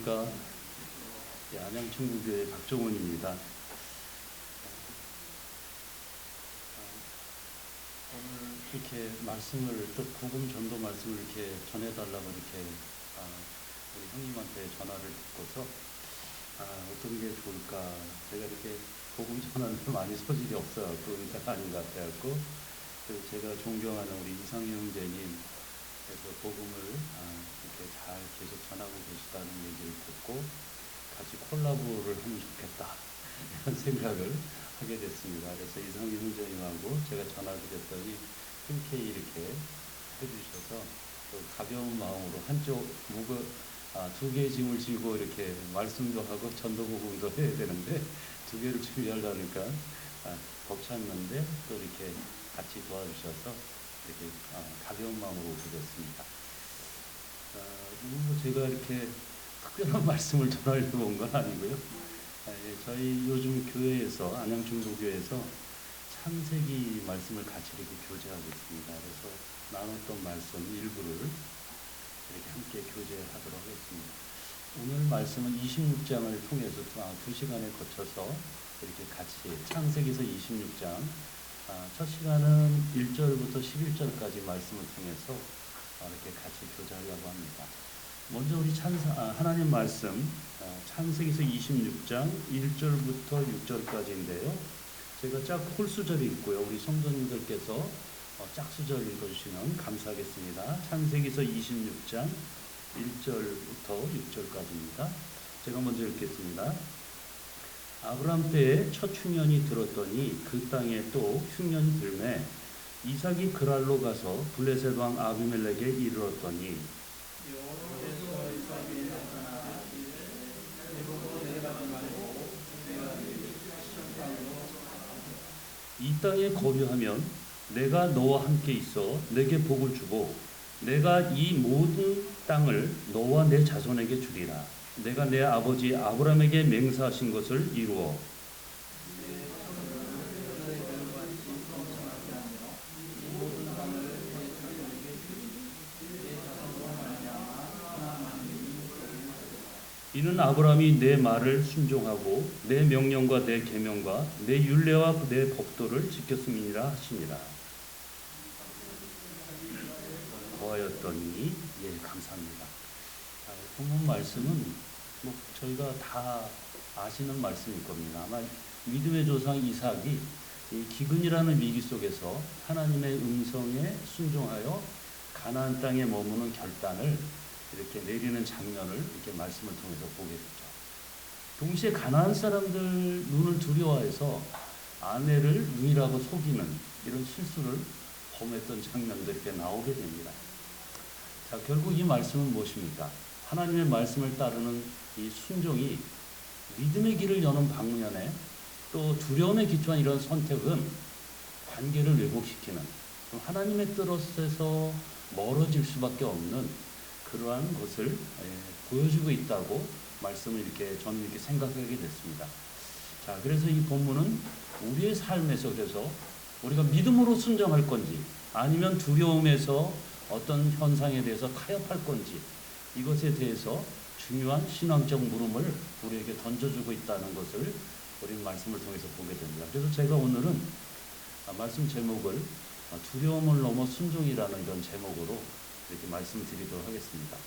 안녕하십니까. 안양충구교회 박종원입니다. 오늘 이렇게 말씀을 또 복음 전도 말씀을 이렇게 전해달라고 이렇게 우리 형님한테 전화를 듣고서 어떤 게 좋을까. 제가 이렇게 복음 전하는데 많이 소질이 없어요. 그러니까 아닌 것 같아갖고 그래서 제가 존경하는 우리 이상희 형제님 그래서 복음을 이렇게 잘 계속 전하고 계시다는 얘기를 듣고 같이 콜라보를 하면 좋겠다 이런 생각을 하게 됐습니다. 그래서 이상희 형제님하고 제가 전화드렸더니 흔쾌히 이렇게 해주셔서 또 가벼운 마음으로 한쪽 두 개의 짐을 지고 이렇게 말씀도 하고 전도 복음도 해야 되는데 두 개를 준비하려니까 벅찼는데 또 이렇게 같이 도와주셔서 이렇게 가벼운 마음으로 오게 됐습니다. 제가 이렇게 특별한 말씀을 전하려고 온 건 아니고요. 저희 요즘 교회에서 안양중도교회에서 창세기 말씀을 같이 이렇게 교제하고 있습니다. 그래서 나눴던 말씀 일부를 이렇게 함께 교제하도록 하겠습니다. 오늘 말씀은 26장을 통해서 2시간에 거쳐서 이렇게 같이 창세기서 26장 첫 시간은 1절부터 11절까지 말씀을 통해서 이렇게 같이 교제하려고 합니다. 먼저 우리 하나님 말씀 창세기서 26장 1절부터 6절까지인데요. 제가 짝 홀수절이 있고요. 우리 성도님들께서 짝수절 읽어주시면 감사하겠습니다. 창세기서 26장 1절부터 6절까지입니다. 제가 먼저 읽겠습니다. 아브람 때에 첫 흉년이 들었더니 그 땅에 또 흉년이 들매 이삭이 그랄로 가서 블레셋 왕 아비멜렉에 이르렀더니 이 땅에 거류하면 내가 너와 함께 있어 내게 복을 주고 내가 이 모든 땅을 너와 내 자손에게 주리라. 내가 내 아버지 아브라함에게 맹세하신 것을 이루어 이는 아브라함이 내 말을 순종하고 내 명령과 내 계명과 내 율례와 내 법도를 지켰음이니라 하시니라. 거하였더니 감사합니다. 본문 말씀은 저희가 다 아시는 말씀일 겁니다. 아마 믿음의 조상 이삭이 이 기근이라는 위기 속에서 하나님의 음성에 순종하여 가나안 땅에 머무는 결단을 이렇게 내리는 장면을 이렇게 말씀을 통해서 보게 되죠. 동시에 가나안 사람들 눈을 두려워해서 아내를 누이라고 속이는 이런 실수를 범했던 장면들이 이렇게 나오게 됩니다. 자, 결국 이 말씀은 무엇입니까? 하나님의 말씀을 따르는 이 순종이 믿음의 길을 여는 방면에 또 두려움에 기초한 이런 선택은 관계를 왜곡시키는 하나님의 뜻에서 멀어질 수밖에 없는 그러한 것을 보여주고 있다고 말씀을 저는 이렇게 생각하게 됐습니다. 자, 그래서 이 본문은 우리의 삶에서 그래서 우리가 믿음으로 순종할 건지 아니면 두려움에서 어떤 현상에 대해서 타협할 건지 이것에 대해서 중요한 신앙적 물음을 우리에게 던져주고 있다는 것을 우리 말씀을 통해서 보게 됩니다. 그래서 제가 오늘은 말씀 제목을 두려움을 넘어 순종이라는 이런 제목으로 이렇게 말씀드리도록 하겠습니다.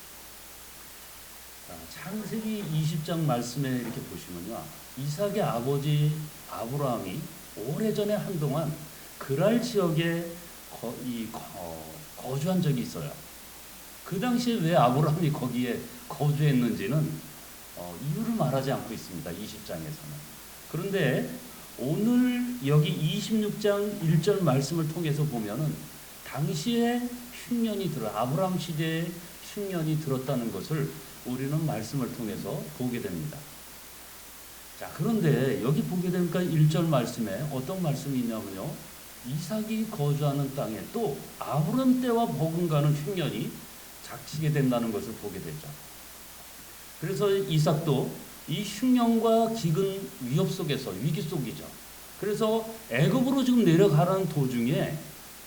자, 창세기 20장 말씀에 이렇게 보시면요. 이삭의 아버지 아브라함이 오래전에 한동안 그랄 지역에 거주한 적이 있어요. 그 당시에 왜 아브라함이 거기에 거주했는지는 이유를 말하지 않고 있습니다. 20장에서는. 그런데 오늘 여기 26장 1절 말씀을 통해서 보면은 당시에 흉년이 아브라함 시대에 흉년이 들었다는 것을 우리는 말씀을 통해서 보게 됩니다. 자, 그런데 여기 보게 되니까 1절 말씀에 어떤 말씀이 있냐면요. 이삭이 거주하는 땅에 또 아브라함 때와 버금가는 흉년이 닥치게 된다는 것을 보게 되죠. 그래서 이삭도 이 흉년과 기근 위협 속에서 위기 속이죠. 그래서 애굽으로 지금 내려가는 도중에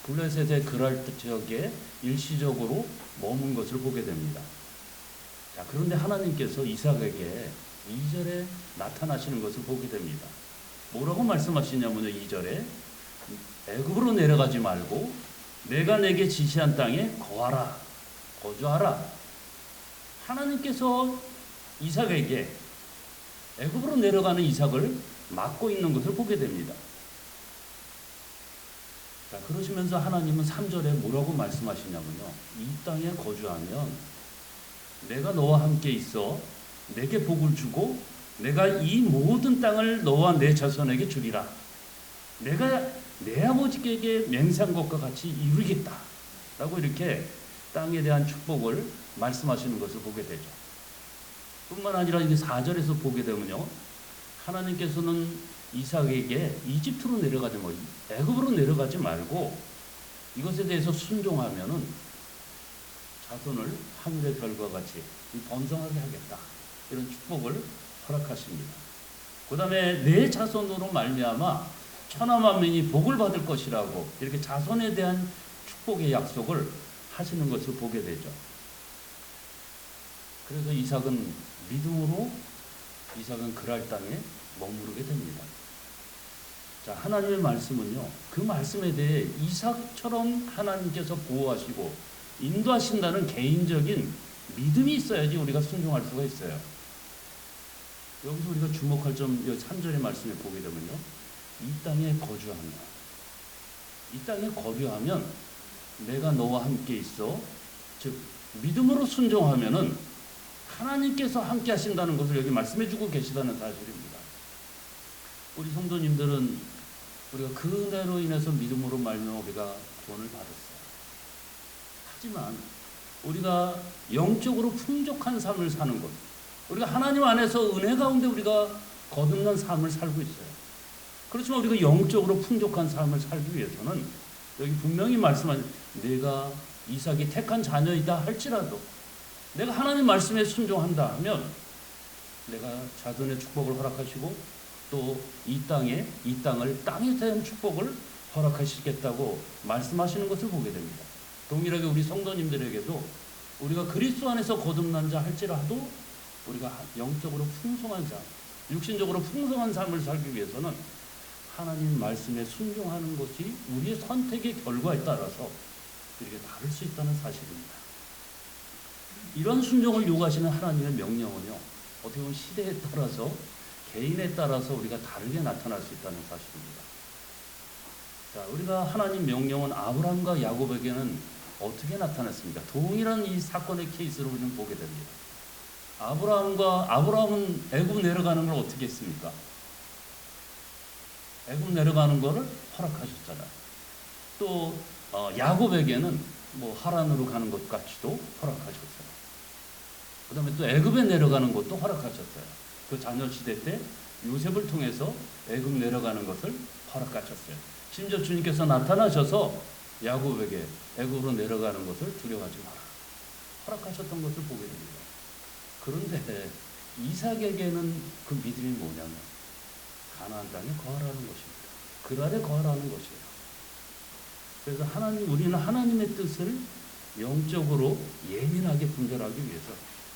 블레셋의 그랄 지역에 일시적으로 머문 것을 보게 됩니다. 자, 그런데 하나님께서 이삭에게 2절에 나타나시는 것을 보게 됩니다. 뭐라고 말씀하시냐면요. 2절에 애굽으로 내려가지 말고 내가 내게 지시한 땅에 거하라, 거주하라. 하나님께서 이삭에게 애굽으로 내려가는 이삭을 막고 있는 것을 보게 됩니다. 자, 그러시면서 하나님은 3절에 뭐라고 말씀하시냐면요. 이 땅에 거주하면 내가 너와 함께 있어 내게 복을 주고 내가 이 모든 땅을 너와 내 자손에게 주리라. 내가 내 아버지에게 맹세한 것과 같이 이루겠다. 라고 이렇게 땅에 대한 축복을 말씀하시는 것을 보게 되죠. 뿐만 아니라 이제 4절에서 보게 되면요. 하나님께서는 이삭에게 이집트로 내려가지 말고 애굽으로 내려가지 말고 이것에 대해서 순종하면은 자손을 하늘의 별과 같이 번성하게 하겠다. 이런 축복을 허락하십니다. 그 다음에 내 자손으로 말미암아 천하 만민이 복을 받을 것이라고 이렇게 자손에 대한 축복의 약속을 하시는 것을 보게 되죠. 그래서 이삭은 믿음으로 이삭은 그랄 땅에 머무르게 됩니다. 자, 하나님의 말씀은요. 그 말씀에 대해 이삭처럼 하나님께서 보호하시고 인도하신다는 개인적인 믿음이 있어야지 우리가 순종할 수가 있어요. 여기서 우리가 주목할 점 3절의 말씀에 보게 되면요. 이 땅에 거주하면 이 땅에 거류하면 내가 너와 함께 있어. 즉 믿음으로 순종하면은 하나님께서 함께 하신다는 것을 여기 말씀해 주고 계시다는 사실입니다. 우리 성도님들은 우리가 그 은혜로 인해서 믿음으로 말미암아 우리가 구원을 받았어요. 하지만 우리가 영적으로 풍족한 삶을 사는 것, 우리가 하나님 안에서 은혜 가운데 우리가 거듭난 삶을 살고 있어요. 그렇지만 우리가 영적으로 풍족한 삶을 살기 위해서는 여기 분명히 말씀한 내가 이삭이 택한 자녀이다 할지라도 내가 하나님 말씀에 순종한다 하면 내가 자손의 축복을 허락하시고 또 이 땅을 땅에 대한 축복을 허락하시겠다고 말씀하시는 것을 보게 됩니다. 동일하게 우리 성도님들에게도 우리가 그리스도 안에서 거듭난 자 할지라도 우리가 영적으로 풍성한 삶, 육신적으로 풍성한 삶을 살기 위해서는 하나님 말씀에 순종하는 것이 우리의 선택의 결과에 따라서 이렇게 다를 수 있다는 사실입니다. 이런 순종을 요구하시는 하나님의 명령은요, 어떻게 보면 시대에 따라서 개인에 따라서 우리가 다르게 나타날 수 있다는 사실입니다. 자, 우리가 하나님 명령은 아브라함과 야곱에게는 어떻게 나타났습니까? 동일한 이 사건의 케이스로 우리는 보게 됩니다. 아브라함은 애굽 내려가는 걸 어떻게 했습니까? 애굽 내려가는 거를 허락하셨잖아요. 또 야곱에게는 뭐 하란으로 가는 것 같이도 허락하셨어요. 그 다음에 또 애굽에 내려가는 것도 허락하셨어요. 그 자녀 시대 때 요셉을 통해서 애굽 내려가는 것을 허락하셨어요. 심지어 주님께서 나타나셔서 야곱에게 애굽으로 내려가는 것을 두려워하지 마라. 허락하셨던 것을 보게 됩니다. 그런데 이삭에게는 그 믿음이 뭐냐면 가나안 땅에 거하라는 것입니다. 그날에 거하라는 것이에요. 그래서 우리는 하나님의 뜻을 영적으로 예민하게 분별하기 위해서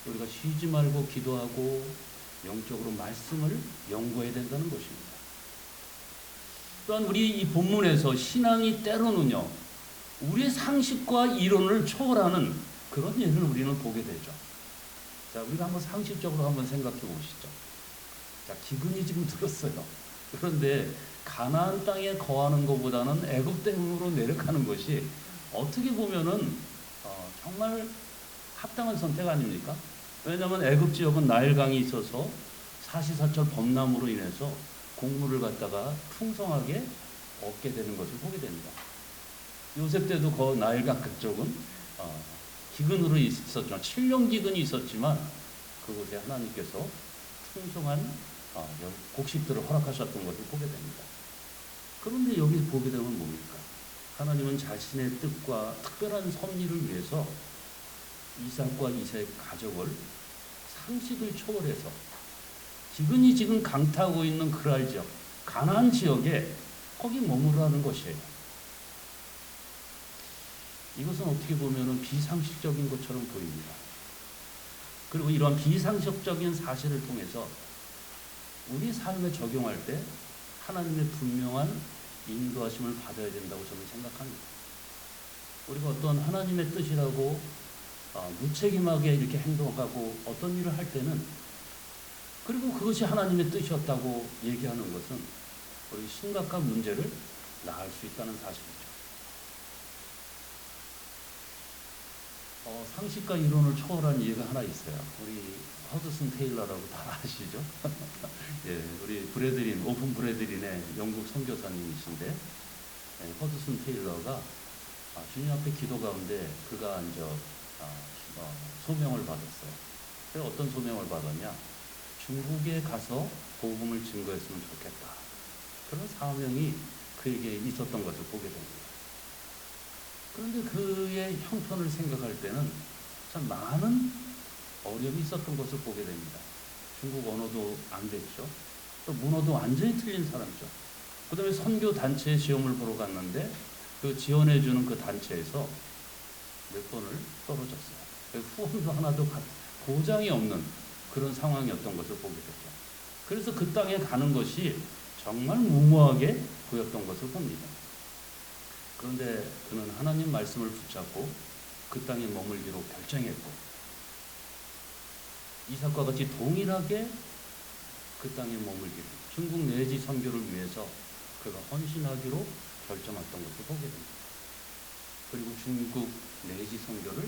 우리가 쉬지 말고 기도하고 영적으로 말씀을 연구해야 된다는 것입니다. 또한 우리 이 본문에서 신앙이 때로는요, 우리의 상식과 이론을 초월하는 그런 예를 우리는 보게 되죠. 자, 우리가 한번 상식적으로 한번 생각해 보시죠. 자, 기근이 지금 들었어요. 그런데 가나안 땅에 거하는 것보다는 애굽 땅으로 내려가는 것이 어떻게 보면은 정말 합당한 선택 아닙니까? 왜냐하면 애굽 지역은 나일강이 있어서 사시사철 범람으로 인해서 곡물을 갖다가 풍성하게 얻게 되는 것을 보게 됩니다. 요셉 때도 그 나일강 그쪽은 기근으로 있었지만 7년 기근이 있었지만 그곳에 하나님께서 풍성한 곡식들을 허락하셨던 것을 보게 됩니다. 그런데 여기 보게 되면 뭡니까? 하나님은 자신의 뜻과 특별한 섭리를 위해서 이삭과 이삭의 가족을 상식을 초월해서 기근이 지금 강타하고 있는 그랄 지역, 가나안 지역에 거기 머무르라는 것이에요. 이것은 어떻게 보면 비상식적인 것처럼 보입니다. 그리고 이러한 비상식적인 사실을 통해서 우리 삶에 적용할 때 하나님의 분명한 인도하심을 받아야 된다고 저는 생각합니다. 우리가 어떤 하나님의 뜻이라고 무책임하게 이렇게 행동하고 어떤 일을 할 때는, 그리고 그것이 하나님의 뜻이었다고 얘기하는 것은 우리 심각한 문제를 낳을 수 있다는 사실이죠. 상식과 이론을 초월한 예가 하나 있어요. 우리 허드슨 테일러라고 다 아시죠? 예, 우리 브래들린, 오픈 브래들린의 영국 선교사님이신데, 예, 허드슨 테일러가 주님 앞에 기도 가운데 그가 이제 소명을 받았어요. 그래서 어떤 소명을 받았냐? 중국에 가서 복음을 증거했으면 좋겠다. 그런 사명이 그에게 있었던 것을 보게 됩니다. 그런데 그의 형편을 생각할 때는 참 많은 어려움이 있었던 것을 보게 됩니다. 중국 언어도 안 됐죠. 또 문화도 완전히 틀린 사람이죠. 그 다음에 선교 단체에 시험을 보러 갔는데 그 지원해주는 그 단체에서 몇 번을 떨어졌어요. 후원도 하나도 보장이 없는 그런 상황이었던 것을 보게 됐죠. 그래서 그 땅에 가는 것이 정말 무모하게 보였던 것을 봅니다. 그런데 그는 하나님 말씀을 붙잡고 그 땅에 머물기로 결정했고, 이삭과 같이 동일하게 그 땅에 머물기로, 중국 내지 선교를 위해서 그가 헌신하기로 결정했던 것을 보게 됩니다. 그리고 중국 내지 선교를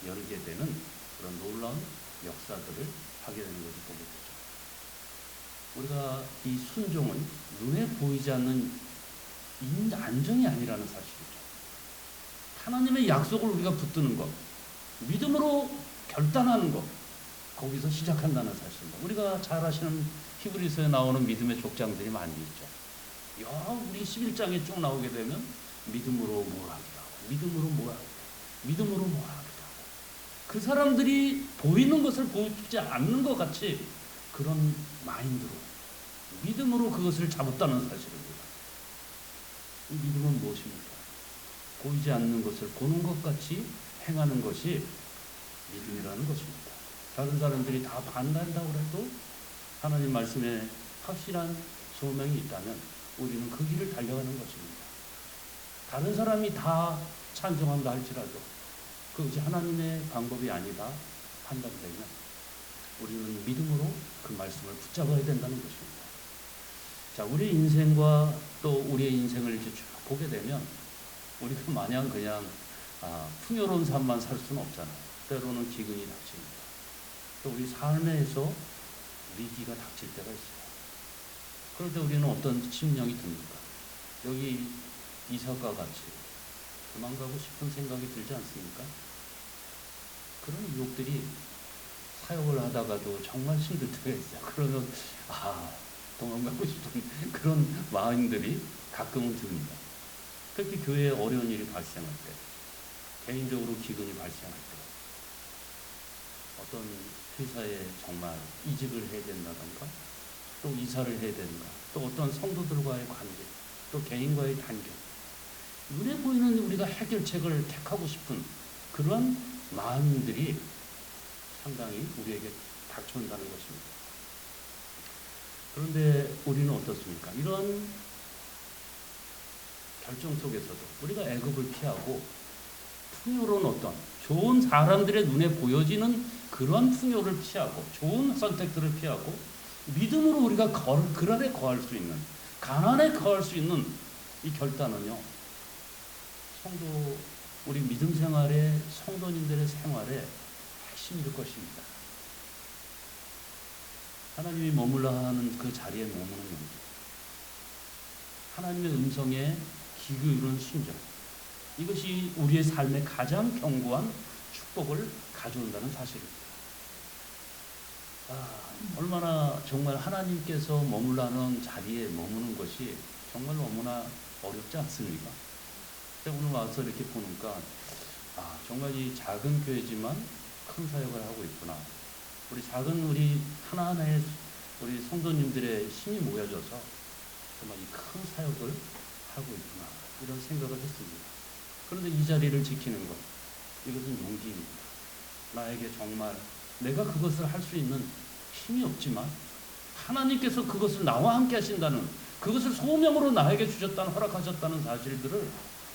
열게 되는 그런 놀라운 역사들을 하게 되는 것을 보게 되죠. 우리가 이 순종은 눈에 보이지 않는 안정이 아니라는 사실이죠. 하나님의 약속을 우리가 붙드는 것, 믿음으로 결단하는 것, 거기서 시작한다는 사실입니다. 우리가 잘 아시는 히브리서에 나오는 믿음의 족장들이 많이 있죠. 우리 11장에 쭉 나오게 되면 믿음으로 뭘 하기도 하고, 믿음으로 뭘 하기도 하고, 믿음으로 뭘 하기도 하고, 그 사람들이 보이는 것을 보이지 않는 것 같이 그런 마인드로, 믿음으로 그것을 잡았다는 사실입니다. 이 믿음은 무엇입니까? 보이지 않는 것을 보는 것 같이 행하는 것이 믿음이라는 것입니다. 다른 사람들이 다 반대한다고 해도 하나님 말씀에 확실한 소명이 있다면 우리는 그 길을 달려가는 것입니다. 다른 사람이 다 찬성한다 할지라도 그것이 하나님의 방법이 아니다 판단되면 우리는 믿음으로 그 말씀을 붙잡아야 된다는 것입니다. 자, 우리 인생과 또 우리의 인생을 이렇게 쭉 보게 되면 우리가 마냥 그냥 풍요로운 삶만 살 수는 없잖아요. 때로는 기근이 닥칩니다. 또 우리 삶에서 위기가 닥칠 때가 있어요. 그럴 때 우리는 어떤 심령이 듭니까? 여기 이삭과 같이 도망가고 싶은 생각이 들지 않습니까? 그런 유혹들이 사역을 하다가도 정말 힘들 때가 있어요. 그러면 도망가고 싶은 그런 마음들이 가끔은 듭니다. 특히 교회에 어려운 일이 발생할 때, 개인적으로 기근이 발생할 때, 어떤 회사에 정말 이직을 해야 된다던가, 또 이사를 해야 된다, 또 어떤 성도들과의 관계, 또 개인과의 단계, 눈에 보이는 우리가 해결책을 택하고 싶은 그런 마음들이 상당히 우리에게 닥쳐온다는 것입니다. 그런데 우리는 어떻습니까? 이런 결정 속에서도 우리가 애굽을 피하고 풍요로운 어떤 좋은 사람들의 눈에 보여지는 그런 풍요를 피하고 좋은 선택들을 피하고 믿음으로 우리가 그 안에 거할 수 있는, 가난에 거할 수 있는 이 결단은요, 우리 믿음 생활의 성도님들의 생활의 핵심일 것입니다. 하나님이 머물러 하는 그 자리에 머무는 용기, 하나님의 음성에 귀 기울이는 순종, 이것이 우리의 삶의 가장 견고한 축복을 가져온다는 사실입니다. 얼마나 정말 하나님께서 머물라는 자리에 머무는 것이 정말 너무나 어렵지 않습니까? 오늘 와서 이렇게 보니까 정말 이 작은 교회지만 큰 사역을 하고 있구나. 우리 하나하나의 우리 성도님들의 힘이 모여져서 정말 이 큰 사역을 하고 있구나, 이런 생각을 했습니다. 그런데 이 자리를 지키는 것, 이것은 용기입니다. 나에게 정말 내가 그것을 할 수 있는 힘이 없지만 하나님께서 그것을 나와 함께 하신다는, 그것을 소명으로 나에게 주셨다는, 허락하셨다는 사실들을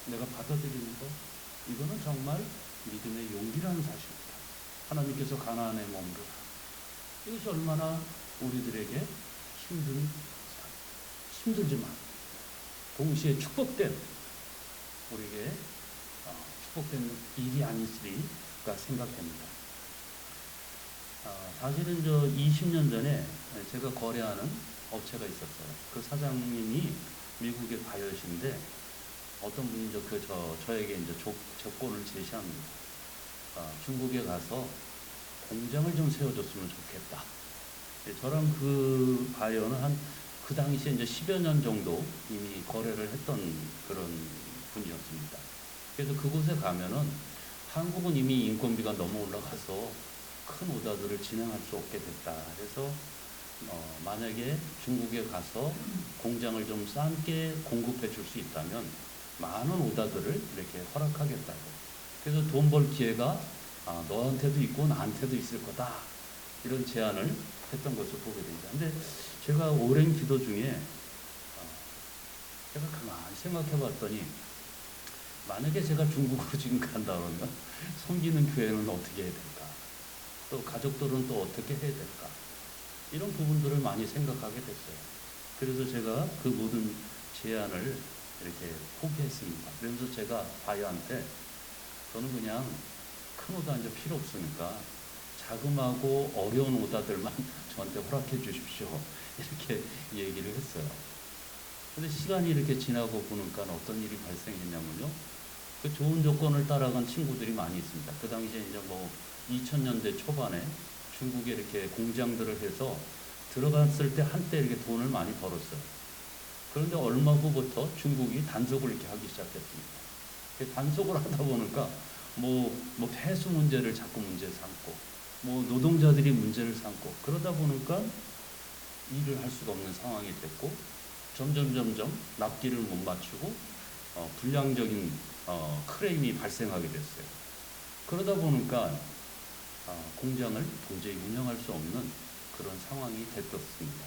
내가 받아들이는 것, 이거는 정말 믿음의 용기라는 사실입니다. 하나님께서 가나안에 머무르라. 이것이 얼마나 우리들에게 힘들지만 동시에 축복된, 우리에게 축복된 일이 아니었으리가 생각됩니다. 사실은 20년 전에 제가 거래하는 업체가 있었어요. 그 사장님이 미국의 바이어신데 어떤 분이 저에게 이제 조건을 제시합니다. 중국에 가서 공장을 좀 세워줬으면 좋겠다. 저랑 그 바이어는 그 당시에 이제 10여 년 정도 이미 거래를 했던 그런 분이었습니다. 그래서 그곳에 가면은 한국은 이미 인건비가 너무 올라가서 큰 오다들을 진행할 수 없게 됐다. 그래서 만약에 중국에 가서 공장을 좀 싸게 공급해 줄 수 있다면 많은 오다들을 이렇게 허락하겠다고. 그래서 돈 벌 기회가 너한테도 있고 나한테도 있을 거다. 이런 제안을 했던 것을 보게 됩니다. 근데 제가 오랜 기도 중에 제가 가만히 생각해 봤더니 만약에 제가 중국으로 지금 간다 그러면 섬기는 교회는 어떻게 해야 될까? 또 가족들은 또 어떻게 해야 될까? 이런 부분들을 많이 생각하게 됐어요. 그래서 제가 그 모든 제안을 이렇게 포기했습니다. 그러면서 제가 바이어한테 저는 그냥 큰 오다 이제 필요 없으니까 자그마하고 어려운 오다들만 저한테 허락해 주십시오. 이렇게 얘기를 했어요. 근데 시간이 이렇게 지나고 보니까 어떤 일이 발생했냐면요. 그 좋은 조건을 따라간 친구들이 많이 있습니다. 그 당시에 이제 2000년대 초반에 중국에 이렇게 공장들을 해서 들어갔을 때 한때 이렇게 돈을 많이 벌었어요. 그런데 얼마 후부터 중국이 단속을 이렇게 하기 시작했습니다. 단속을 하다 보니까 폐수 문제를 자꾸 문제 삼고 노동자들이 문제를 삼고 그러다 보니까 일을 할 수가 없는 상황이 됐고 점점 납기를 못 맞추고 불량적인 크레임이 발생하게 됐어요. 그러다 보니까 공장을 도저히 운영할 수 없는 그런 상황이 됐었습니다.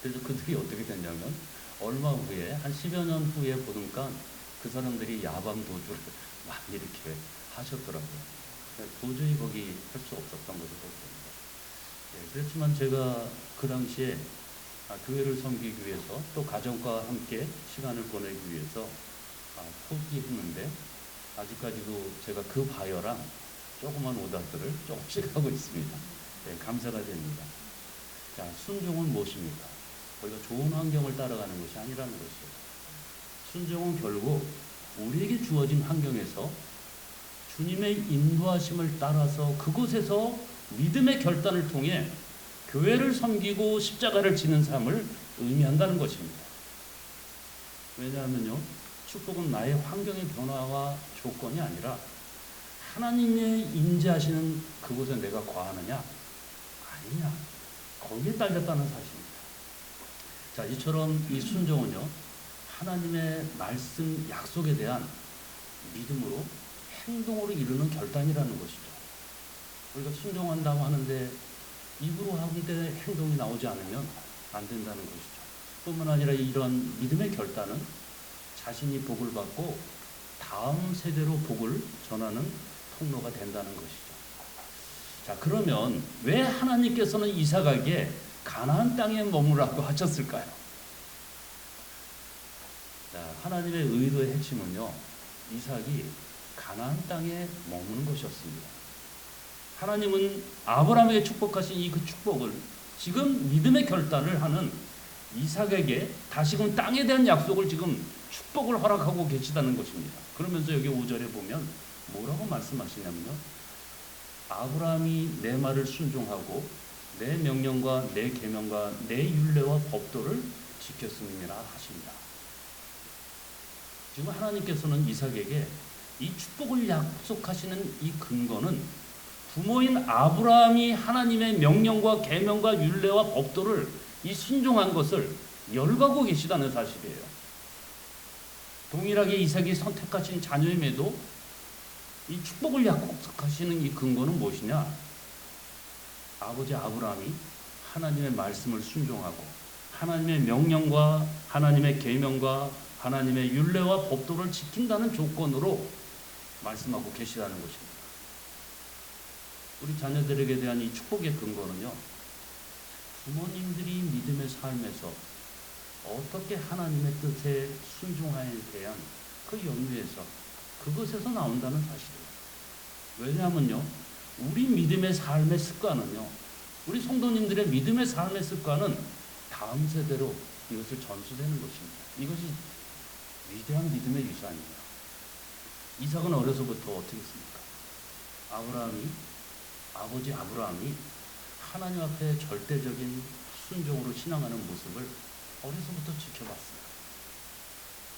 그래서 그들이 어떻게 됐냐면 얼마 후에 한 10여 년 후에 보니까 그 사람들이 야밤 도주를 많이 이렇게 하셨더라고요. 도저히 거기 할 수 없었던 것을 보게 됩니다. 그렇지만 제가 그 당시에 교회를 섬기기 위해서 또 가정과 함께 시간을 보내기 위해서 포기했는데 아직까지도 제가 그 바이어랑 조그만 오다들을 조금씩 하고 있습니다. 감사가 됩니다. 자, 순종은 무엇입니까? 우리가 좋은 환경을 따라가는 것이 아니라는 것이에요. 순종은 결국 우리에게 주어진 환경에서 주님의 인도하심을 따라서 그곳에서 믿음의 결단을 통해 교회를 섬기고 십자가를 지는 삶을 의미한다는 것입니다. 왜냐하면요, 축복은 나의 환경의 변화와 조건이 아니라 하나님의 임재하시는 그곳에 내가 거하느냐 아니냐, 거기에 딸렸다는 사실입니다. 자, 이처럼 이 순종은요, 하나님의 말씀 약속에 대한 믿음으로 행동으로 이루는 결단이라는 것이죠. 우리가 순종한다고 하는데 입으로 하는데 행동이 나오지 않으면 안 된다는 것이죠. 뿐만 아니라 이런 믿음의 결단은 자신이 복을 받고 다음 세대로 복을 전하는 통로가 된다는 것이죠. 자, 그러면 왜 하나님께서는 이삭에게 가나안 땅에 머무라고 하셨을까요? 자, 하나님의 의도의 핵심은요, 이삭이 가나안 땅에 머무는 것이었습니다. 하나님은 아브라함에게 축복하신 이 그 축복을 지금 믿음의 결단을 하는 이삭에게 다시금 땅에 대한 약속을 지금 축복을 허락하고 계시다는 것입니다. 그러면서 여기 5절에 보면 뭐라고 말씀하시냐면요, 아브라함이 내 말을 순종하고 내 명령과 내 계명과 내 율례와 법도를 지켰음이라 하십니다. 지금 하나님께서는 이삭에게 이 축복을 약속하시는 이 근거는 부모인 아브라함이 하나님의 명령과 계명과 율례와 법도를 이 순종한 것을 열거하고 계시다는 사실이에요. 동일하게 이삭이 선택하신 자녀임에도 이 축복을 약속하시는 이 근거는 무엇이냐? 아버지 아브라함이 하나님의 말씀을 순종하고 하나님의 명령과 하나님의 계명과 하나님의 율례와 법도를 지킨다는 조건으로 말씀하고 계시다는 것입니다. 우리 자녀들에게 대한 이 축복의 근거는요, 부모님들이 믿음의 삶에서 어떻게 하나님의 뜻에 순종하에 대한 그 연유에서 그것에서 나온다는 사실이에요. 왜냐하면요, 우리 믿음의 삶의 습관은요, 우리 성도님들의 믿음의 삶의 습관은 다음 세대로 이것을 전수되는 것입니다. 이것이 위대한 믿음의 유산이에요. 이삭은 어려서부터 어떻게 했습니까? 아버지 아브라함이 하나님 앞에 절대적인 순종으로 신앙하는 모습을 어려서부터 지켜봤어요.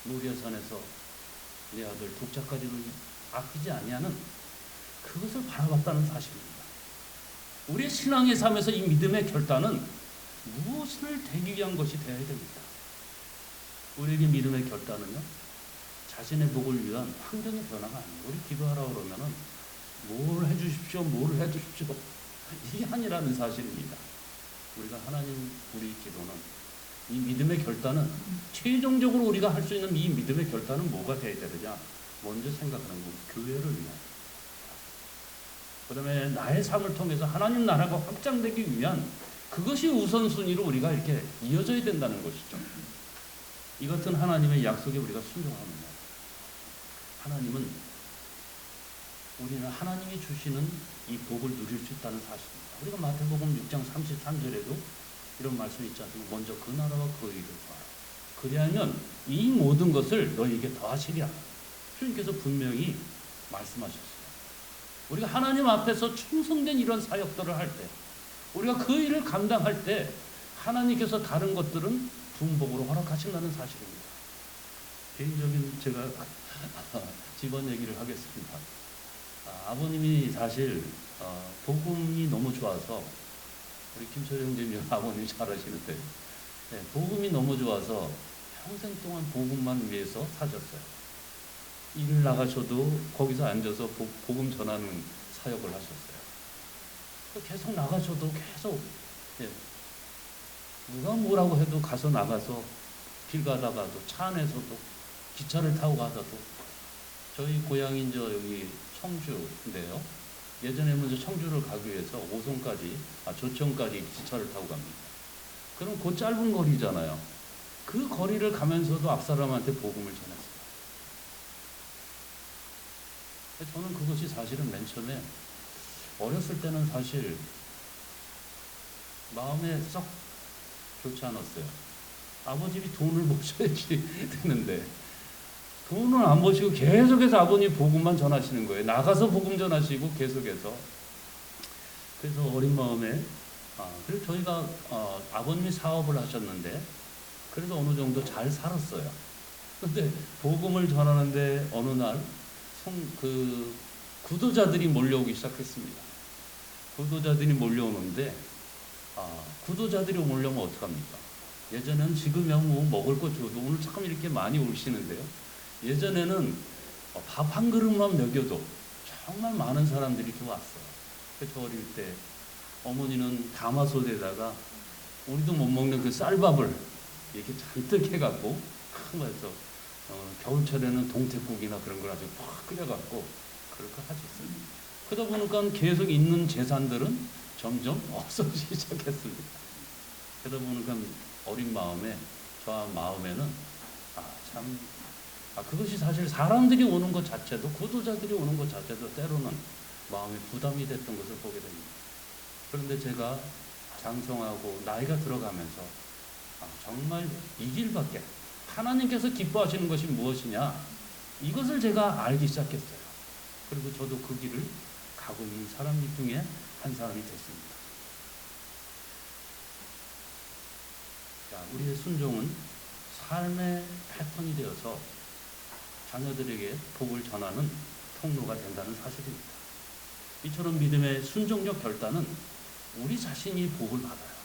모리아산에서 내 아들 독자까지도 아끼지 아니하는 그것을 바라봤다는 사실입니다. 우리의 신앙의 삶에서 이 믿음의 결단은 무엇을 되기 위한 것이 되어야 됩니다. 우리에게 믿음의 결단은요, 자신의 복을 위한 환경의 변화가 아니에요. 우리 기도하라 그러면은 뭘 해주십시오, 뭘 해주십시오, 이게 아니라는 사실입니다. 우리가 하나님, 우리 기도는, 이 믿음의 결단은 최종적으로 우리가 할 수 있는 이 믿음의 결단은 뭐가 되어야 되느냐? 먼저 생각하는 건 교회를 위한, 그 다음에 나의 삶을 통해서 하나님 나라가 확장되기 위한, 그것이 우선순위로 우리가 이렇게 이어져야 된다는 것이죠. 이 같은 하나님의 약속에 우리가 순종하면 우리는 하나님이 주시는 이 복을 누릴 수 있다는 사실입니다. 우리가 마태복음 6장 33절에도 이런 말씀이 있지 않습니까? 먼저 그 나라와 그 의를 구하라. 그리하면 이 모든 것을 너희에게 더하시리라. 주님께서 분명히 말씀하셨어요. 우리가 하나님 앞에서 충성된 이런 사역들을 할 때, 우리가 그 일을 감당할 때 하나님께서 다른 것들은 분복으로 허락하신다는 사실입니다. 개인적인 제가 집안 얘기를 하겠습니다. 아버님이 사실 복음이 너무 좋아서, 우리 김철 형제님 아버님이 잘 아시는데, 복음이 너무 좋아서 평생 동안 복음만 위해서 사셨어요. 일을 나가셔도 거기서 앉아서 복음 전하는 사역을 하셨어요. 계속 나가셔도 계속, 누가 뭐라고 해도 가서 나가서 길 가다가도 차 안에서도 기차를 타고 가서도, 저희 고향인 여기 청주인데요. 예전에 먼저 청주를 가기 위해서 오송까지, 조청까지 기차를 타고 갑니다. 그럼 그 짧은 거리잖아요. 그 거리를 가면서도 앞사람한테 복음을 전했어요. 저는 그것이 사실은 맨 처음에 어렸을 때는 사실 마음에 썩 좋지 않았어요. 아버님이 돈을 버셔야지 되는데 돈을 안 버시고 계속해서 아버님 복음만 전하시는 거예요. 나가서 복음 전하시고 계속해서. 그래서 어린 마음에, 그리고 저희가 아버님이 사업을 하셨는데 그래도 어느 정도 잘 살았어요. 근데 복음을 전하는데 어느 날 구도자들이 몰려오기 시작했습니다. 구도자들이 몰려오는데, 구도자들이 몰려오면 어떡합니까? 예전에는 지금이야 뭐 먹을 거 줘도, 오늘 참 이렇게 많이 오시는데요. 예전에는 밥 한 그릇만 먹여도 정말 많은 사람들이 이렇게 왔어요. 저 어릴 때 어머니는 가마솥에다가 우리도 못 먹는 그 쌀밥을 이렇게 잔뜩 해갖고 큰 거에서 겨울철에는 동태국이나 그런 걸 아주 팍 끓여갖고 그렇게 하셨어요. 그러다 보니까 계속 있는 재산들은 점점 없어지기 시작했습니다. 그러다 보니까 어린 마음에, 저 마음에는 그것이 사실 사람들이 오는 것 자체도, 구도자들이 오는 것 자체도 때로는 마음에 부담이 됐던 것을 보게 됩니다. 그런데 제가 장성하고 나이가 들어가면서 정말 이 길밖에, 하나님께서 기뻐하시는 것이 무엇이냐, 이것을 제가 알기 시작했어요. 그리고 저도 그 길을 가고 있는 사람 중에 한 사람이 됐습니다. 자, 우리의 순종은 삶의 패턴이 되어서 자녀들에게 복을 전하는 통로가 된다는 사실입니다. 이처럼 믿음의 순종적 결단은 우리 자신이 복을 받아요.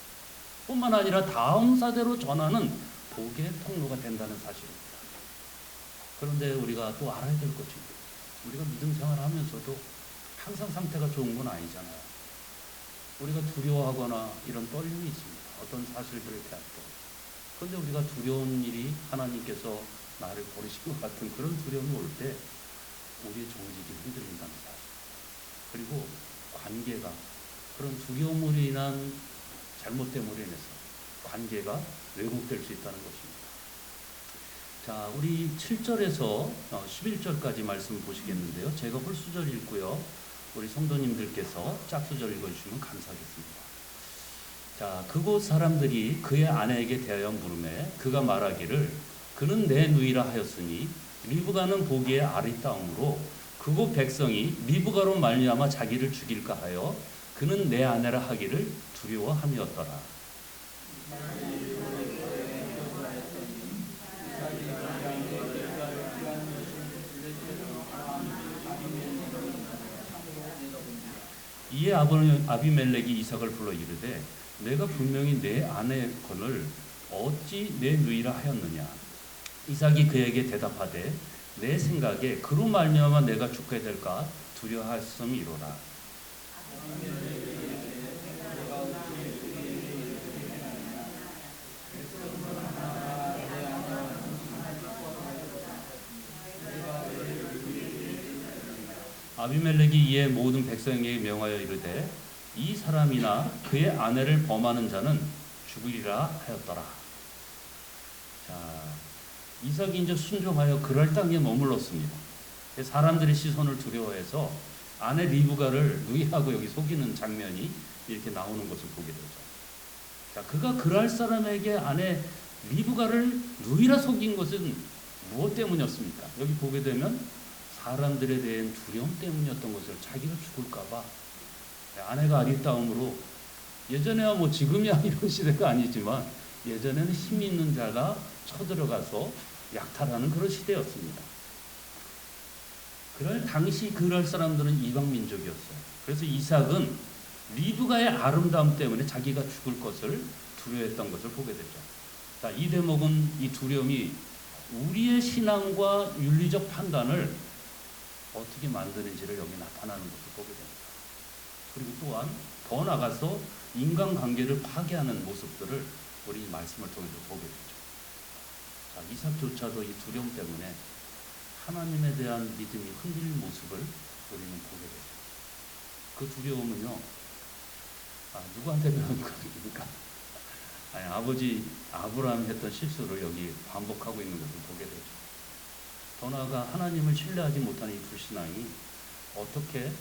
뿐만 아니라 다음 세대로 전하는 복의 통로가 된다는 사실입니다. 그런데 우리가 또 알아야 될 것이, 우리가 믿음 생활을 하면서도 항상 상태가 좋은 건 아니잖아요. 우리가 두려워하거나 이런 떨림이 있습니다. 어떤 사실들을 대하고. 그런데 우리가 두려운 일이 하나님께서 나를 버리실 것 같은 그런 두려움이 올 때 우리의 정직이 흔들린다는 사실. 그리고 관계가 그런 두려움으로 인한 잘못됨으로 인해서 관계가 왜곡될 수 있다는 것입니다. 자, 우리 7절에서 11절까지 말씀 보시겠는데요. 제가 홀수절 읽고요. 우리 성도님들께서 짝수절 읽어주시면 감사하겠습니다. 자, 그곳 사람들이 그의 아내에게 대하여 물으매 그가 말하기를 그는 내 누이라 하였으니 리브가는 보기에 아리따움으로 그곳 백성이 리브가로 말미암아 자기를 죽일까 하여 그는 내 아내라 하기를 두려워함이었더라. 이에 아비멜렉이 이삭을 불러 이르되 내가 분명히 내 아내건을 어찌 내 누이라 하였느냐. 이삭이 그에게 대답하되 내 생각에 그로 말미암아 내가 죽게 될까 두려워하였음이로라. 아비멜렉이 이에 모든 백성에게 명하여 이르되 이 사람이나 그의 아내를 범하는 자는 죽으리라 하였더라. 자, 이삭이 이제 순종하여 그럴 땅에 머물렀습니다. 사람들의 시선을 두려워해서 아내 리브가를 누이하고 여기 속이는 장면이 이렇게 나오는 것을 보게 되죠. 자, 그가 그랄 사람에게 아내 리브가를 누이라 속인 것은 무엇 때문이었습니까? 여기 보게 되면 사람들에 대한 두려움 때문이었던 것을, 자기가 죽을까봐 아내가 아리따움으로, 예전에야 뭐 지금이야 이런 시대가 아니지만 예전에는 힘이 있는 자가 쳐들어가서 약탈하는 그런 시대였습니다. 그럴 당시 그럴 사람들은 이방 민족이었어요. 그래서 이삭은 리브가의 아름다움 때문에 자기가 죽을 것을 두려워했던 것을 보게 되죠. 자, 이 대목은 이 두려움이 우리의 신앙과 윤리적 판단을 어떻게 만드는지를 여기 나타나는 것을 보게 됩니다. 그리고 또한 더 나가서 인간관계를 파괴하는 모습들을 우리 말씀을 통해서 보게 되죠. 자, 이삭조차도 이 두려움 때문에 하나님에 대한 믿음이 흔들린 모습을 우리는 보게 되죠. 그 두려움은요, 누구한테 배운 것입니까? 아버지 아브라함이 했던 실수를 여기 반복하고 있는 것을 보게 되죠. 더 나아가 하나님을 신뢰하지 못하는 이 불신앙이 어떻게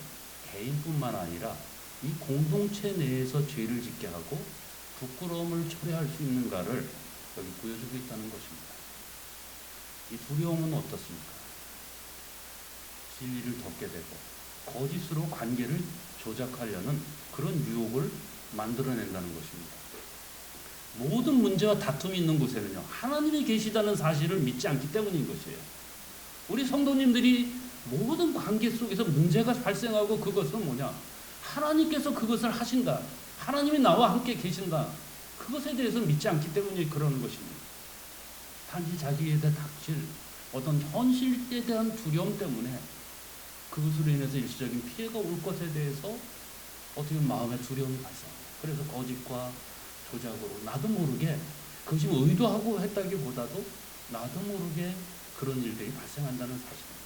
개인뿐만 아니라 이 공동체 내에서 죄를 짓게 하고 부끄러움을 초래할 수 있는가를 여기 보여주고 있다는 것입니다. 이 두려움은 어떻습니까? 진리를 덮게 되고 거짓으로 관계를 조작하려는 그런 유혹을 만들어낸다는 것입니다. 모든 문제와 다툼이 있는 곳에는요, 하나님이 계시다는 사실을 믿지 않기 때문인 것이에요. 우리 성도님들이 모든 관계 속에서 문제가 발생하고 그것은 뭐냐? 하나님께서 그것을 하신다. 하나님이 나와 함께 계신다. 그것에 대해서 믿지 않기 때문에 그러는 것입니다. 단지 자기에 대해 닥칠 어떤 현실에 대한 두려움 때문에 그것으로 인해서 일시적인 피해가 올 것에 대해서 어떻게 보면 마음에 두려움이 발생합니다. 그래서 거짓과 조작으로 나도 모르게, 그것이 의도하고 했다기보다도 나도 모르게 그런 일들이 발생한다는 사실입니다.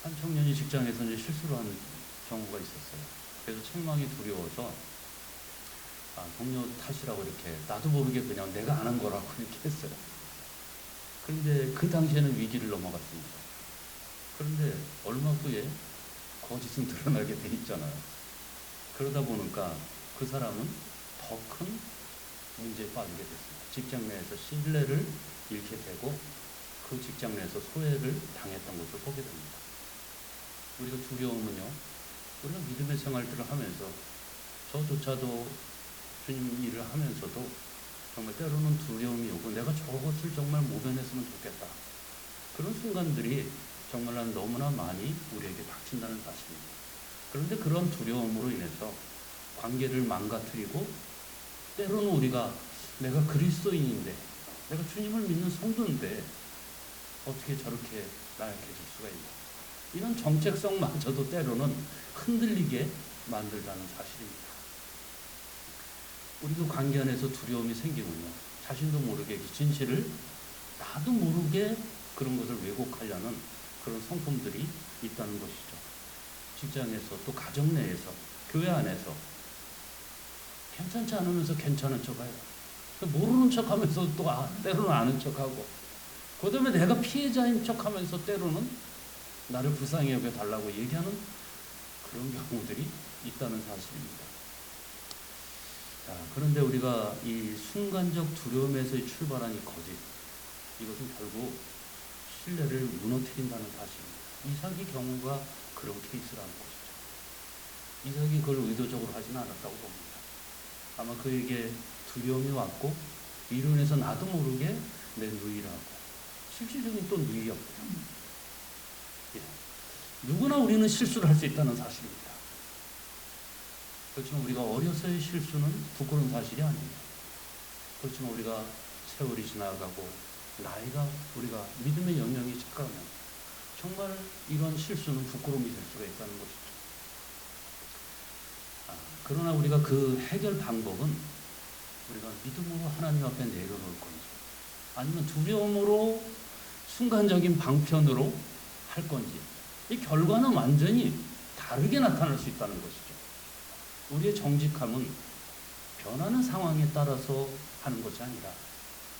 한 청년이 직장에서 이제 실수를 한 경우가 있었어요. 그래서 책망이 두려워서 동료 탓이라고 이렇게 나도 모르게 그냥 내가 안 한 거라고 이렇게 했어요. 그런데 그 당시에는 위기를 넘어갔습니다. 그런데 얼마 후에 거짓은 드러나게 돼 있잖아요. 그러다 보니까 그 사람은 더 큰 문제에 빠지게 됐습니다. 직장 내에서 신뢰를 잃게 되고 그 직장 내에서 소외를 당했던 것을 보게 됩니다. 우리가 두려움은요, 우리가 믿음의 생활들을 하면서 저조차도 주님 일을 하면서도 정말 때로는 두려움이 오고 내가 저것을 정말 모면했으면 좋겠다. 그런 순간들이 정말 너무나 많이 우리에게 닥친다는 사실입니다. 그런데 그런 두려움으로 인해서 관계를 망가뜨리고 때로는 우리가 내가 그리스도인인데 내가 주님을 믿는 성도인데 어떻게 저렇게 나약해질 수가 있나. 이런 정체성마저도 때로는 흔들리게 만들다는 사실입니다. 우리도 관계 안에서 두려움이 생기면요, 자신도 모르게 진실을 나도 모르게 그런 것을 왜곡하려는 그런 성품들이 있다는 것이죠. 직장에서, 또 가정 내에서, 교회 안에서 괜찮지 않으면서 괜찮은 척해요. 모르는 척하면서 또 때로는 아는 척하고, 그다음에 내가 피해자인 척하면서 때로는 나를 불쌍히 여겨달라고 얘기하는 그런 경우들이 있다는 사실입니다. 자, 그런데 우리가 이 순간적 두려움에서 출발한 이 거짓, 이것은 결국 신뢰를 무너뜨린다는 사실입니다. 이삭의 경우가 그런 케이스라는 것이죠. 이삭이 그걸 의도적으로 하지는 않았다고 봅니다. 아마 그에게 두려움이 왔고, 이로 인해서 나도 모르게 내 누이라고, 실질적인 또 누이였고요. 예. 누구나 우리는 실수를 할 수 있다는 사실입니다. 그렇지만 우리가 어려서의 실수는 부끄러운 사실이 아닙니다. 그렇지만 우리가 세월이 지나가고 나이가, 우리가 믿음의 영역이 착가하면 정말 이런 실수는 부끄러움이 될 수가 있다는 것이죠. 그러나 우리가 그 해결 방법은 우리가 믿음으로 하나님 앞에 내려놓을 건지, 아니면 두려움으로 순간적인 방편으로 할 건지, 이 결과는 완전히 다르게 나타날 수 있다는 것이죠. 우리의 정직함은 변하는 상황에 따라서 하는 것이 아니라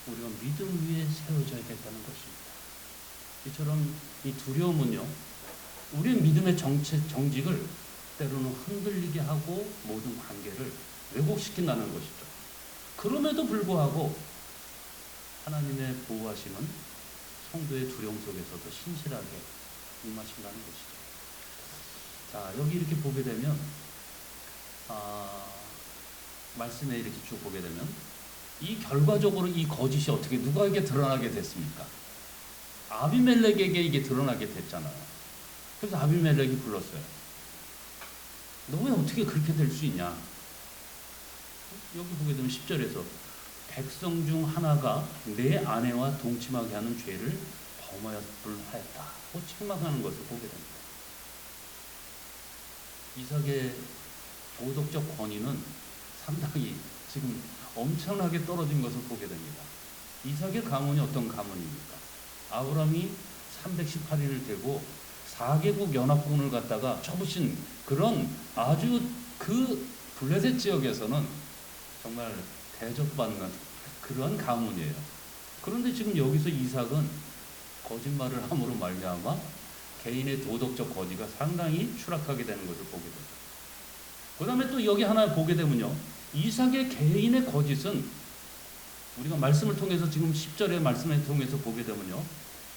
우리가 믿음 위에 세워져야 된다는 것입니다. 이처럼 이 두려움은요, 우리의 믿음의 정직을 때로는 흔들리게 하고 모든 관계를 왜곡시킨다는 것이죠. 그럼에도 불구하고 하나님의 보호하심은 성도의 두려움 속에서도 신실하게 임하신다는 것이죠. 자, 여기 이렇게 보게 되면 말씀에 이렇게 쭉 보게 되면 이 결과적으로 이 거짓이 어떻게 누구에게 드러나게 됐습니까? 아비멜렉에게 이게 드러나게 됐잖아요. 그래서 아비멜렉이 불렀어요. 너 왜 어떻게 그렇게 될 수 있냐? 여기 보게 되면 10절에서 백성 중 하나가 내 아내와 동침하게 하는 죄를 범하였다. 책망하는 것을 보게 됩니다. 이삭의 도덕적 권위는 상당히 지금 엄청나게 떨어진 것을 보게 됩니다. 이삭의 가문이 어떤 가문입니까? 아브라함이 318일을 되고 4개국 연합군을 갖다가 쳐부신 그런 아주 그 블레셋 지역에서는 정말 대접받는 그런 가문이에요. 그런데 지금 여기서 이삭은 거짓말을 함으로 말미암아 개인의 도덕적 거지가 상당히 추락하게 되는 것을 보게 됩니다. 그 다음에 또 여기 하나 보게 되면요, 이삭의 개인의 거짓은 우리가 말씀을 통해서 지금 10절의 말씀을 통해서 보게 되면요,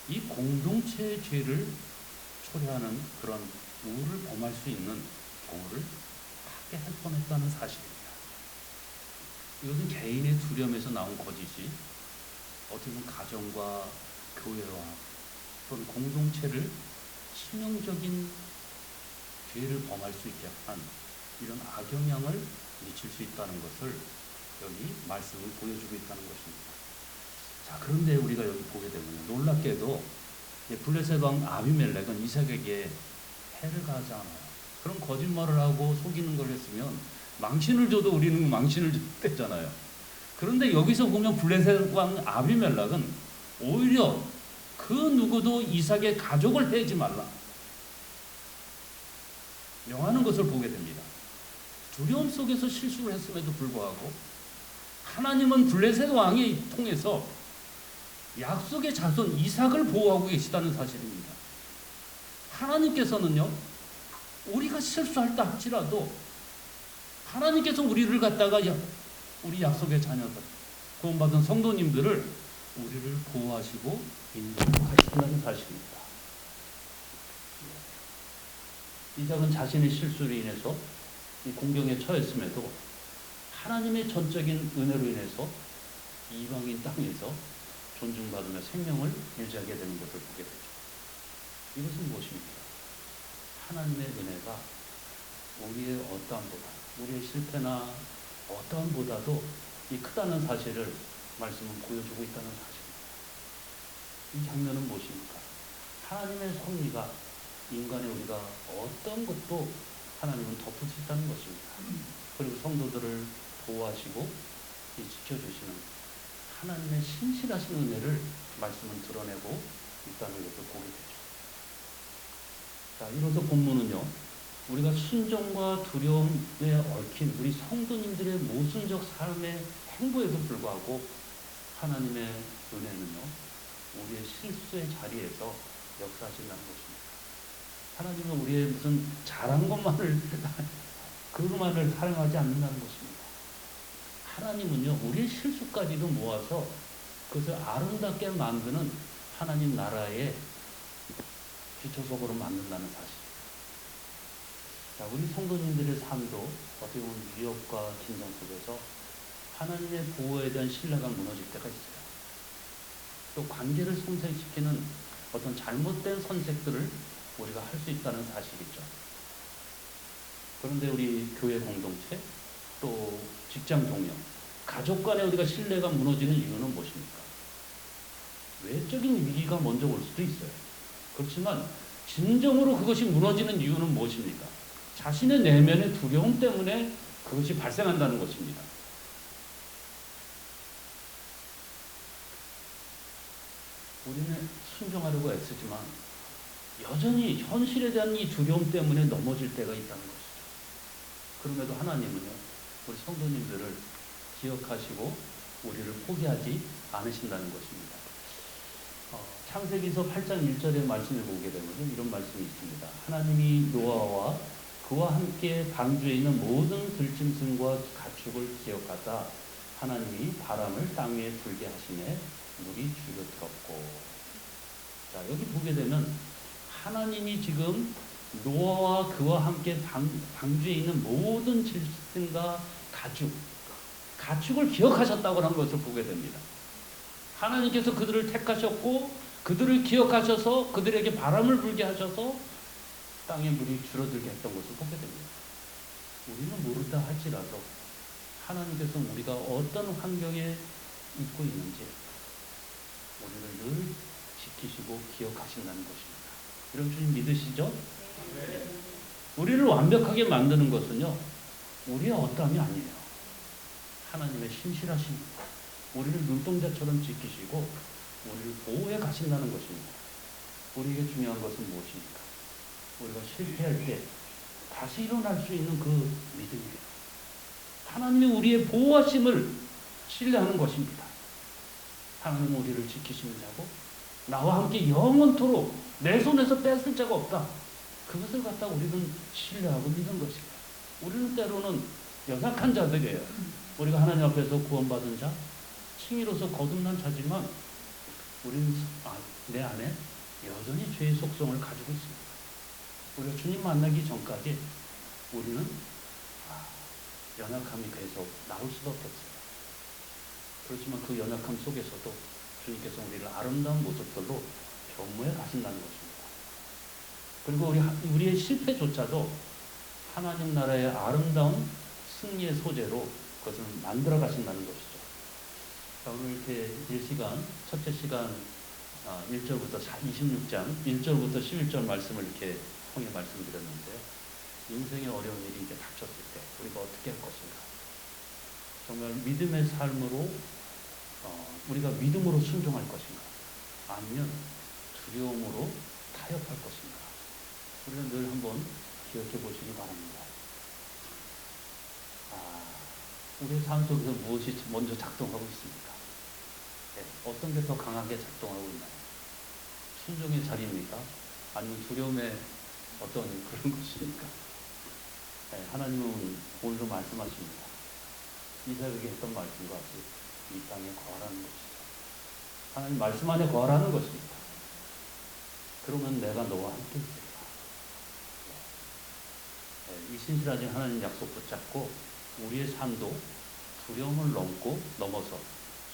이 공동체의 죄를 초래하는 그런 우를 범할 수 있는 경우를 하게 할 뻔했다는 사실입니다. 이것은 개인의 두려움에서 나온 거짓이 어떻게 보면 가정과 교회와 또는 공동체를 치명적인 죄를 범할 수 있게 한 이런 악영향을 미칠 수 있다는 것을 여기 말씀을 보여주고 있다는 것입니다. 자, 그런데 우리가 여기 보게 되면 놀랍게도 블레셋 왕 아비멜렉은 이삭에게 해를 가하지 않아요. 그런 거짓말을 하고 속이는 걸 했으면 망신을 줘도 우리는 망신을 줬대잖아요. 그런데 여기서 보면 블레셋 왕 아비멜렉은 오히려 그 누구도 이삭의 가족을 해지 말라 명하는 것을 보게 됩니다. 두려움 속에서 실수를 했음에도 불구하고 하나님은 블레셋 왕이 통해서 약속의 자손 이삭을 보호하고 계시다는 사실입니다. 하나님께서는요, 우리가 실수할다 할지라도 하나님께서 우리를 갖다가 우리 약속의 자녀들, 구원받은 성도님들을 우리를 보호하시고 인도하신다는 사실입니다. 이삭은 자신의 실수로 인해서 이 공경에 처했음에도 하나님의 전적인 은혜로 인해서 이방인 땅에서 존중받으며 생명을 유지하게 되는 것을 보게 되죠. 이것은 무엇입니까? 하나님의 은혜가 우리의 어떠함보다, 우리의 실패나 어떠함보다도 이 크다는 사실을 말씀은 보여주고 있다는 사실입니다. 이 장면은 무엇입니까? 하나님의 섭리가 인간의 우리가 어떤 것도 하나님은 덮을 수 있다는 것입니다. 그리고 성도들을 보호하시고 지켜주시는 하나님의 신실하신 은혜를 말씀은 드러내고 있다는 것을 보게 되죠. 자, 이로써 본문은요, 우리가 순종과 두려움에 얽힌 우리 성도님들의 모순적 삶의 행보에도 불구하고 하나님의 은혜는요, 우리의 실수의 자리에서 역사하신다는 것입니다. 하나님은 우리의 무슨 잘한 것만을 그것만을 사랑하지 않는다는 것입니다. 하나님은요, 우리의 실수까지도 모아서 그것을 아름답게 만드는 하나님 나라의 기초석으로 만든다는 사실. 자, 우리 성도님들의 삶도 어떻게 보면 위협과 긴장 속에서 하나님의 보호에 대한 신뢰가 무너질 때가 있어요. 또 관계를 손상시키는 어떤 잘못된 선택들을 우리가 할 수 있다는 사실이죠. 그런데 우리 교회 공동체, 또 직장 동료, 가족 간에 우리가 신뢰가 무너지는 이유는 무엇입니까? 외적인 위기가 먼저 올 수도 있어요. 그렇지만 진정으로 그것이 무너지는 이유는 무엇입니까? 자신의 내면의 두려움 때문에 그것이 발생한다는 것입니다. 우리는 순종하려고 애쓰지만 여전히 현실에 대한 이 두려움 때문에 넘어질 때가 있다는 것이죠. 그럼에도 하나님은요, 우리 성도님들을 기억하시고 우리를 포기하지 않으신다는 것입니다. 창세기서 8장 1절의 말씀을 보게 되면 이런 말씀이 있습니다. 하나님이 노아와 그와 함께 방주에 있는 모든 들짐승과 가축을 기억하사 하나님이 바람을 땅 위에 불게 하시매 물이 줄어들었고. 자, 여기 보게 되면 하나님이 지금 노아와 그와 함께 방주에 있는 모든 짐승과 가축을 기억하셨다고 하는 것을 보게 됩니다. 하나님께서 그들을 택하셨고 그들을 기억하셔서 그들에게 바람을 불게 하셔서 땅에 물이 줄어들게 했던 것을 보게 됩니다. 우리는 모른다 할지라도 하나님께서 우리가 어떤 환경에 있고 있는지 우리를 늘 지키시고 기억하신다는 것입니다. 이런 주님 믿으시죠? 네. 우리를 완벽하게 만드는 것은요, 우리의 어떠함이 아니에요. 하나님의 신실하신 우리를 눈동자처럼 지키시고 우리를 보호해 가신다는 것입니다. 우리에게 중요한 것은 무엇입니까? 우리가 실패할 때 다시 일어날 수 있는 그 믿음이에요. 하나님이 우리의 보호하심을 신뢰하는 것입니다. 하나님은 우리를 지키시는 자고 나와 함께 영원토록 내 손에서 뺏을 자가 없다. 그것을 갖다 우리는 신뢰하고 믿는 것입니다. 우리는 때로는 연약한 자들이에요. 우리가 하나님 앞에서 구원받은 자, 칭의로서 거듭난 자지만 우리는 내 안에 여전히 죄의 속성을 가지고 있습니다. 우리가 주님 만나기 전까지 우리는 연약함이 계속 나올 수밖에 없어요. 그렇지만 그 연약함 속에서도 주님께서 우리를 아름다운 모습들로 변모해 가신다는 것입니다. 그리고 우리의 실패조차도 하나님 나라의 아름다운 승리의 소재로 그것을 만들어 가신다는 것이죠. 자, 오늘 이렇게 1시간, 첫째 시간 1절부터 26장 1절부터 11절 말씀을 이렇게 통해 말씀드렸는데요. 인생의 어려운 일이 이제 닥쳤을 때 우리가 어떻게 할 것인가? 정말 믿음의 삶으로 우리가 믿음으로 순종할 것인가? 아니면 두려움으로 타협할 것인가? 우리가 늘 한번 기억해 보시기 바랍니다. 우리의 삶 속에서 무엇이 먼저 작동하고 있습니까? 네, 어떤 게 더 강하게 작동하고 있나요? 순종의 자리입니까? 아니면 두려움의 어떤 그런 것입니까? 네, 하나님은 오늘도 말씀하십니다. 이삭에게 했던 말씀과 같이 이 땅에 거하라는 것이죠. 하나님 말씀 안에 거하라는 것입니다. 그러면 내가 너와 함께 있으리라. 네, 이 신실하신 하나님 약속 붙잡고 우리의 삶도 두려움을 넘어서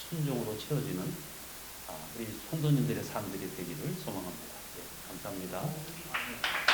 순종으로 채워지는 우리 성도님들의 삶들이 되기를 소망합니다. 네, 감사합니다.